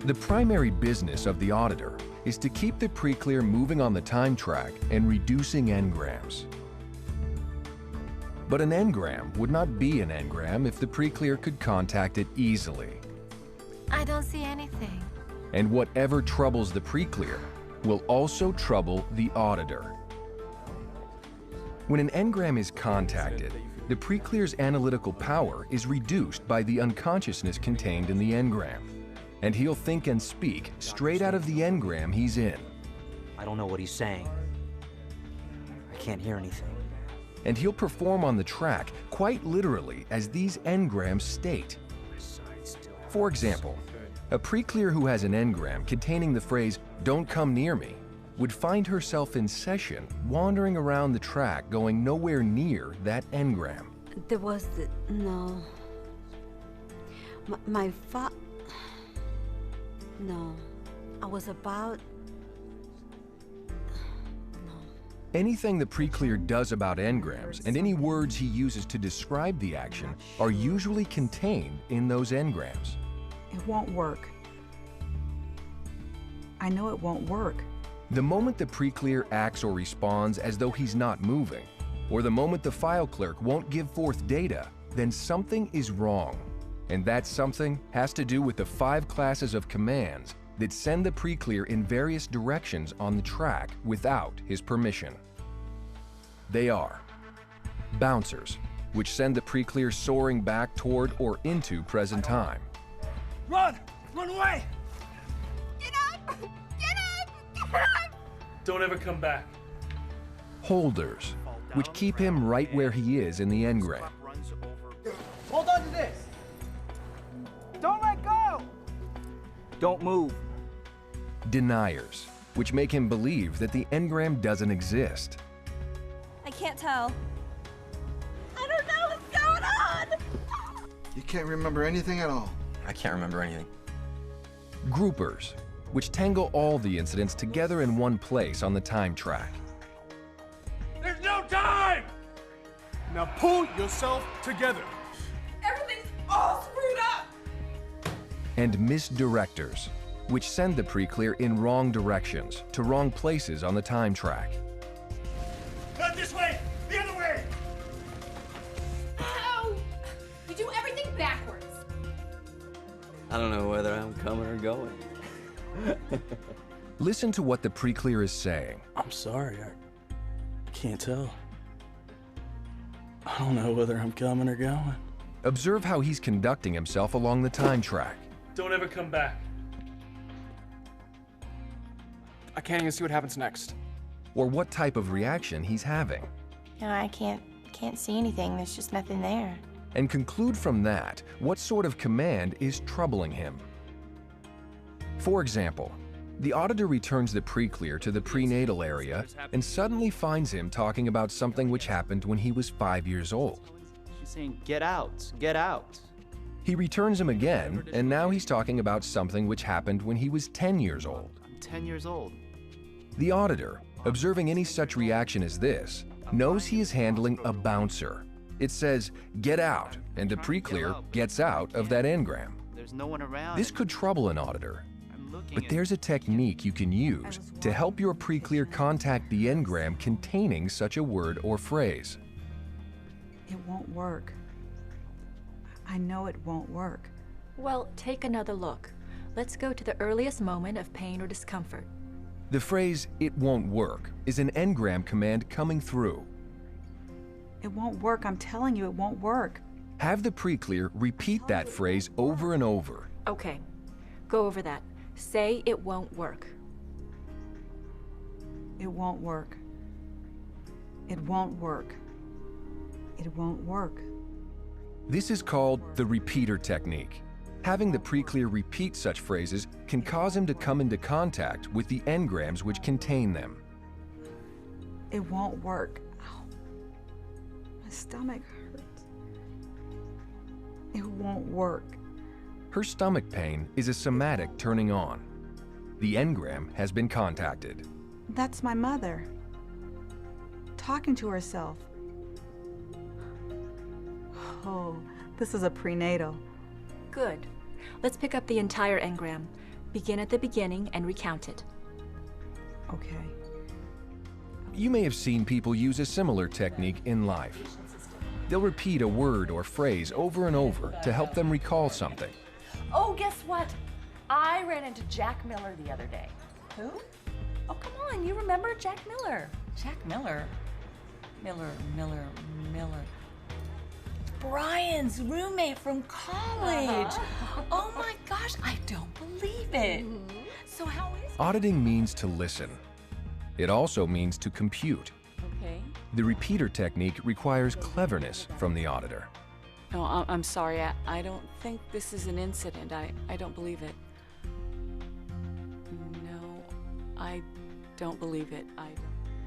The primary business of the auditor is to keep the pre-clear moving on the time track and reducing engrams. But an engram would not be an engram if the pre-clear could contact it easily. I don't see anything. And whatever troubles the pre-clear will also trouble the auditor. When an engram is contacted, the pre-clear's analytical power is reduced by the unconsciousness contained in the engram, and he'll think and speak straight out of the engram he's in. I don't know what he's saying. I can't hear anything. And he'll perform on the track quite literally as these engrams state. For example, a pre-clear who has an engram containing the phrase, "Don't come near me," would find herself in session wandering around the track going nowhere near that engram. There was no. No. I was about. Anything the pre-clear does about engrams and any words he uses to describe the action are usually contained in those engrams. It won't work. I know it won't work. The moment the pre-clear acts or responds as though he's not moving, or the moment the file clerk won't give forth data, then something is wrong. And that something has to do with the 5 classes of commands that send the pre-clear in various directions on the track without his permission. They are bouncers, which send the pre-clear soaring back toward or into present time. Run! Run away! Get up! Get up! Get up! Don't ever come back. Holders, which keep him right where he is in the engram. Hold on to this! Don't let go! Don't move. Deniers, which make him believe that the engram doesn't exist. I can't tell. I don't know what's going on! You can't remember anything at all. I can't remember anything. Groupers, which tangle all the incidents together in one place on the time track. There's no time! Now pull yourself together. Everything's all screwed up! And misdirectors, which send the pre-clear in wrong directions to wrong places on the time track. Not this way! The other way! Ow! You do everything backwards. I don't know whether I'm coming or going. Listen to what the pre-clear is saying. I'm sorry, I can't tell. I don't know whether I'm coming or going. Observe how he's conducting himself along the time track. Don't ever come back. I can't even see what happens next. Or what type of reaction he's having. No, I can't see anything. There's just nothing there. And conclude from that what sort of command is troubling him. For example, the auditor returns the pre-clear to the prenatal area and suddenly finds him talking about something which happened when he was 5 years old. She's saying, get out, get out. He returns him again, and now he's talking about something which happened when he was 10 years old. I'm 10 years old. The auditor, observing any such reaction as this, knows he is handling a bouncer. It says, "Get out," and the pre-clear gets out of that engram. There's no one around. This could trouble an auditor, but there's a technique you can use to help your pre-clear contact the engram containing such a word or phrase. It won't work. I know it won't work. Well, take another look. Let's go to the earliest moment of pain or discomfort. The phrase, "it won't work," is an engram command coming through. It won't work. I'm telling you, it won't work. Have the pre-clear repeat that phrase over and over. Okay, go over that. Say it won't work. It won't work. It won't work. It won't work. This is called the repeater technique. Having the pre-clear repeat such phrases can cause him to come into contact with the engrams which contain them. It won't work. Ow. My stomach hurts. It won't work. Her stomach pain is a somatic turning on. The engram has been contacted. That's my mother. Talking to herself. Oh, this is a prenatal. Good. Let's pick up the entire engram. Begin at the beginning and recount it. Okay. You may have seen people use a similar technique in life. They'll repeat a word or phrase over and over to help them recall something. Oh, guess what? I ran into Jack Miller the other day. Who? Oh, come on, you remember Jack Miller. Jack Miller? Miller. Brian's roommate from college. Oh my gosh, I don't believe it. So how is it? Auditing means to listen. It also means to compute. Okay. The repeater technique requires cleverness from the auditor. No, I'm sorry. I don't think this is an incident. I don't believe it. No, I don't believe it.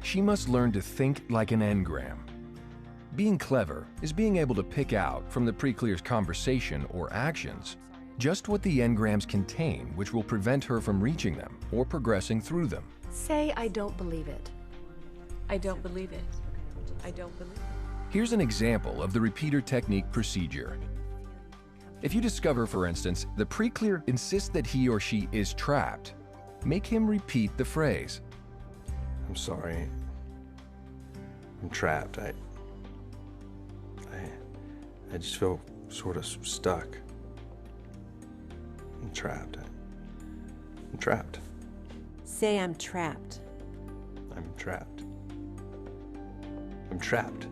She must learn to think like an engram. Being clever is being able to pick out from the pre-clear's conversation or actions just what the engrams contain, which will prevent her from reaching them or progressing through them. Say, I don't believe it. I don't believe it. I don't believe it. Here's an example of the repeater technique procedure. If you discover, for instance, the pre-clear insists that he or she is trapped, make him repeat the phrase. I'm sorry. I'm trapped. I just feel sort of stuck. I'm trapped. I'm trapped. Say I'm trapped. I'm trapped. I'm trapped.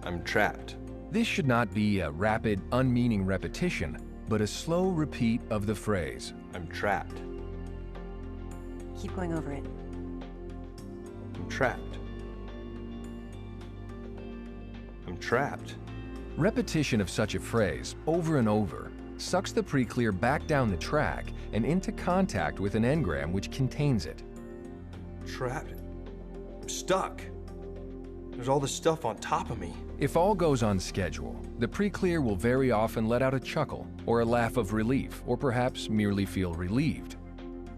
I'm trapped. This should not be a rapid, unmeaning repetition, but a slow repeat of the phrase. I'm trapped. Keep going over it. I'm trapped. I'm trapped. Repetition of such a phrase over and over sucks the pre-clear back down the track and into contact with an engram which contains it. Trapped. I'm stuck. There's all this stuff on top of me. If all goes on schedule, the pre-clear will very often let out a chuckle or a laugh of relief, or perhaps merely feel relieved.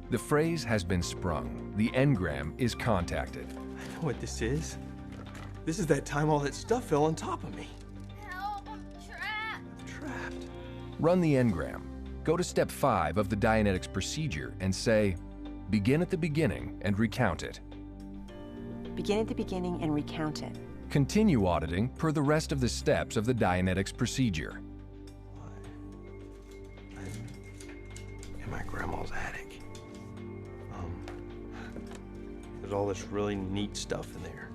The phrase has been sprung. The engram is contacted. I know what this is. This is that time all that stuff fell on top of me. Help, I'm trapped. Trapped. Run the engram. Go to step 5 of the Dianetics procedure and say, begin at the beginning and recount it. Begin at the beginning and recount it. Continue auditing per the rest of the steps of the Dianetics procedure. I'm in my grandma's attic. There's all this really neat stuff in there.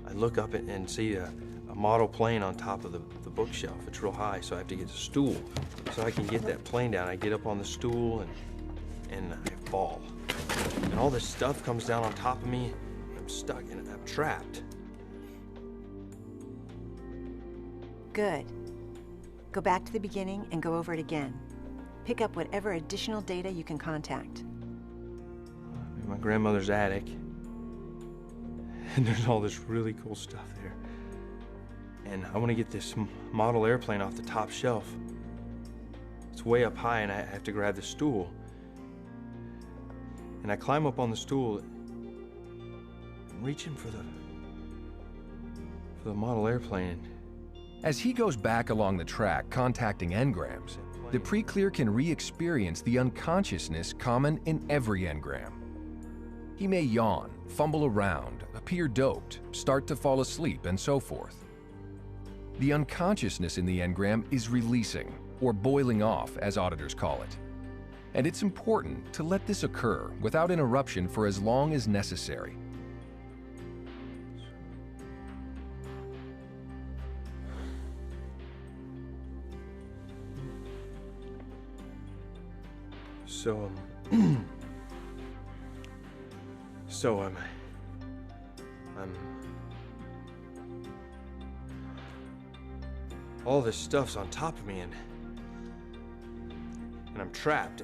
I look up and see a model plane on top of the bookshelf. It's real high, so I have to get a stool so I can get that plane down. I get up on the stool and I fall. And all this stuff comes down on top of me. I'm stuck and I'm trapped. Good. Go back to the beginning and go over it again. Pick up whatever additional data you can contact. I'm in my grandmother's attic. And there's all this really cool stuff there. And I want to get this model airplane off the top shelf. It's way up high and I have to grab the stool. And I climb up on the stool. I'm reaching for the model airplane. As he goes back along the track contacting engrams, the pre-clear can re-experience the unconsciousness common in every engram. He may yawn, fumble around, appear doped, start to fall asleep, and so forth. The unconsciousness in the engram is releasing, or boiling off, as auditors call it. And it's important to let this occur without interruption for as long as necessary. All this stuff's on top of me and I'm trapped.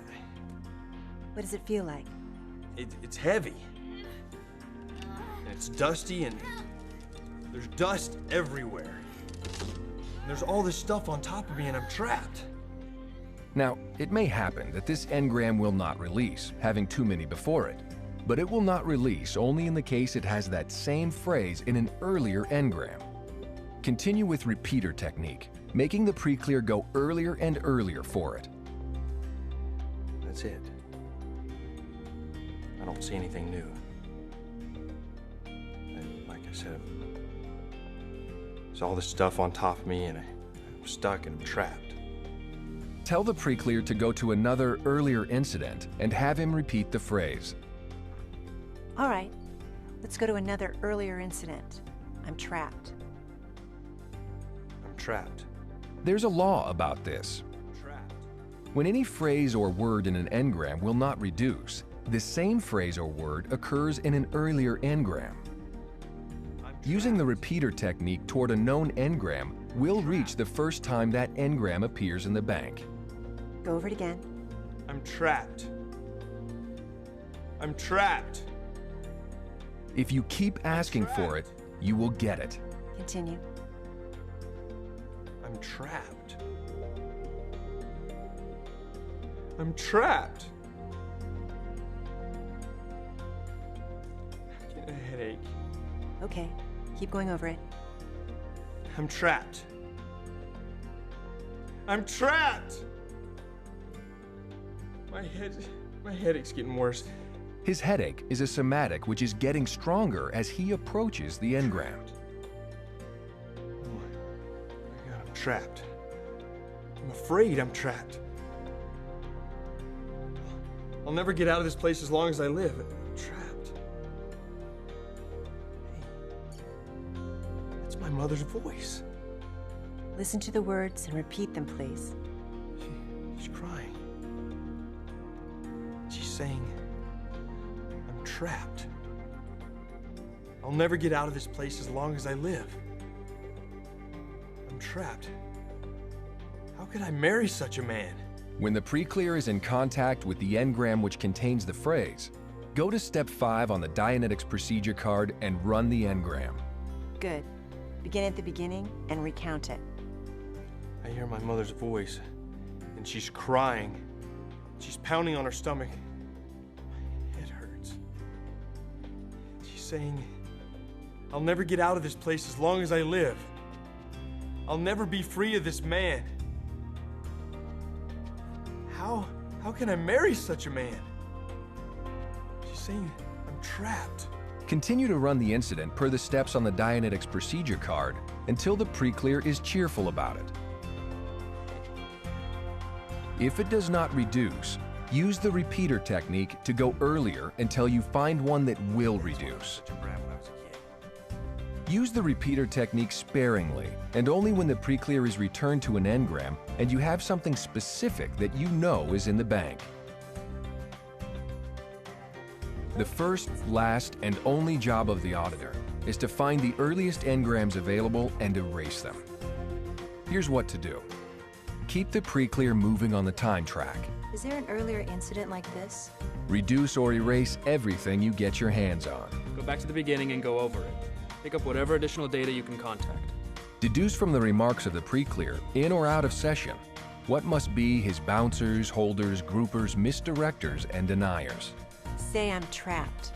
What does it feel like? It's heavy. And it's dusty and there's dust everywhere. And there's all this stuff on top of me and I'm trapped. Now, it may happen that this engram will not release, having too many before it, but it will not release only in the case it has that same phrase in an earlier engram. Continue with repeater technique, making the pre-clear go earlier and earlier for it. That's it. I don't see anything new. Like I said, there's all this stuff on top of me, and I'm stuck and I'm trapped. Tell the pre-clear to go to another earlier incident and have him repeat the phrase. All right, let's go to another earlier incident. I'm trapped. I'm trapped. There's a law about this. Trapped. When any phrase or word in an engram will not reduce, the same phrase or word occurs in an earlier engram. Using the repeater technique toward a known engram will reach the first time that engram appears in the bank. Go over it again. I'm trapped. I'm trapped. If you keep asking for it, you will get it. Continue. I'm trapped. I'm trapped. I'm getting a headache. Okay, keep going over it. I'm trapped. I'm trapped! My headache's getting worse. His headache is a somatic which is getting stronger as he approaches the engram. Oh my God, I'm trapped. I'm afraid I'm trapped. I'll never get out of this place as long as I live. I'm trapped. Hey, that's my mother's voice. Listen to the words and repeat them, please. She's crying. She's saying, I'm trapped. I'll never get out of this place as long as I live. I'm trapped. How could I marry such a man? When the pre-clear is in contact with the engram which contains the phrase, go to step 5 on the Dianetics procedure card and run the engram. Good. Begin at the beginning and recount it. I hear my mother's voice, and she's crying. She's pounding on her stomach. My head hurts. She's saying, I'll never get out of this place as long as I live. I'll never be free of this man. How can I marry such a man? She's saying I'm trapped. Continue to run the incident per the steps on the Dianetics procedure card until the pre-clear is cheerful about it. If it does not reduce, use the repeater technique to go earlier until you find one that will reduce. Use the repeater technique sparingly and only when the pre-clear is returned to an engram and you have something specific that you know is in the bank. The first, last, and only job of the auditor is to find the earliest engrams available and erase them. Here's what to do. Keep the pre-clear moving on the time track. Is there an earlier incident like this? Reduce or erase everything you get your hands on. Go back to the beginning and go over it. Pick up whatever additional data you can contact. Deduce from the remarks of the pre-clear, in or out of session, what must be his bouncers, holders, groupers, misdirectors, and deniers. Say I'm trapped.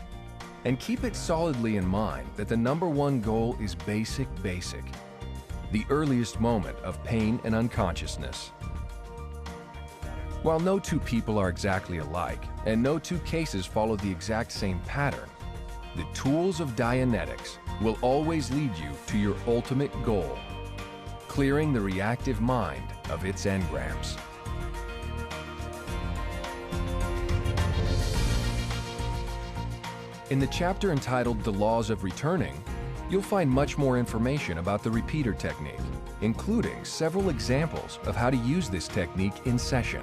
And keep it solidly in mind that the #1 goal is basic. The earliest moment of pain and unconsciousness. While no two people are exactly alike, and no two cases follow the exact same pattern, the tools of Dianetics will always lead you to your ultimate goal, clearing the reactive mind of its engrams. In the chapter entitled The Laws of Returning, you'll find much more information about the repeater technique, including several examples of how to use this technique in session.